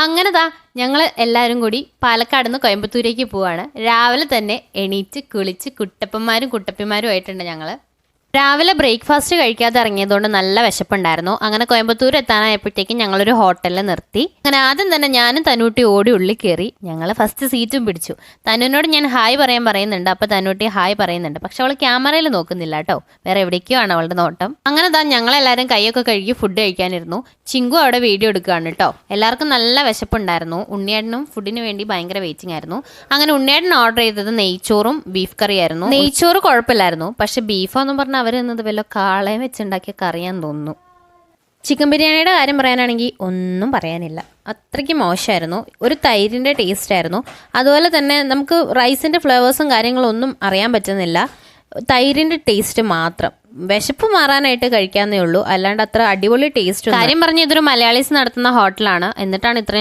അങ്ങനെതാ ഞങ്ങൾ എല്ലാവരും കൂടി പാലക്കാട് നിന്ന് കോയമ്പത്തൂരേക്ക് പോവാണ്. രാവിലെ തന്നെ എണീറ്റ് കുളിച്ച് കുട്ടപ്പന്മാരും കുട്ടപ്പിമാരും ആയിട്ടുണ്ട് ഞങ്ങൾ. രാവിലെ ബ്രേക്ക്ഫാസ്റ്റ് കഴിക്കാതെ ഇറങ്ങിയതുകൊണ്ട് നല്ല വിശപ്പുണ്ടായിരുന്നു. അങ്ങനെ കോയമ്പത്തൂർ എത്താനായപ്പോഴത്തേക്കും ഞങ്ങളൊരു ഹോട്ടലിൽ നിർത്തി. അങ്ങനെ ആദ്യം തന്നെ ഞാനും തന്നൂട്ടി ഓടി ഉള്ളിൽ കയറി. ഞങ്ങൾ ഫസ്റ്റ് സീറ്റും പിടിച്ചു. തന്നുവിനോട് ഞാൻ ഹായ് പറയുന്നുണ്ട്. അപ്പോൾ തന്നൂട്ടി ഹായ് പറയുന്നുണ്ട്. പക്ഷെ അവൾ ക്യാമറയിൽ നോക്കുന്നില്ല കേട്ടോ, വേറെ എവിടേക്കോ ആണ് അവളുടെ നോട്ടം. അങ്ങനെ താ ഞങ്ങളെല്ലാവരും കൈയൊക്കെ കഴുകി ഫുഡ് കഴിക്കാനിരുന്നു. ചിങ്കു അവിടെ വീഡിയോ എടുക്കുകയാണ് കേട്ടോ. എല്ലാവർക്കും നല്ല വിശപ്പുണ്ടായിരുന്നു. ഉണ്ണിയേട്ടനും ഫുഡിന് വേണ്ടി ഭയങ്കര വെയിറ്റിംഗ് ആയിരുന്നു. അങ്ങനെ ഉണ്ണിയേട്ടൻ ഓർഡർ ചെയ്തത് നെയ്ച്ചോറും ബീഫ് കറിയായിരുന്നു. നെയ്ച്ചോറ് കുഴപ്പമില്ലായിരുന്നു, പക്ഷെ ബീഫെന്ന് പറഞ്ഞാൽ അവർ എന്നത് വല്ല കാളയും വെച്ചുണ്ടാക്കിയ കറിയാന്ന് തോന്നുന്നു. ചിക്കൻ ബിരിയാണിയുടെ കാര്യം പറയാനാണെങ്കിൽ ഒന്നും പറയാനില്ല, അത്രയ്ക്ക് മോശമായിരുന്നു. ഒരു തൈരിൻ്റെ ടേസ്റ്റ് ആയിരുന്നു. അതുപോലെ തന്നെ നമുക്ക് റൈസിൻ്റെ ഫ്ലേവേഴ്സും കാര്യങ്ങളും ഒന്നും അറിയാൻ പറ്റുന്നില്ല. തൈരിൻ്റെ ടേസ്റ്റ് മാത്രം. വിശപ്പ് മാറാനായിട്ട് കഴിക്കാന്നേ ഉള്ളൂ, അല്ലാണ്ട് അത്ര അടിപൊളി ടേസ്റ്റ്. കാര്യം പറഞ്ഞ് ഇതൊരു മലയാളീസ് നടത്തുന്ന ഹോട്ടലാണ്, എന്നിട്ടാണ് ഇത്രയും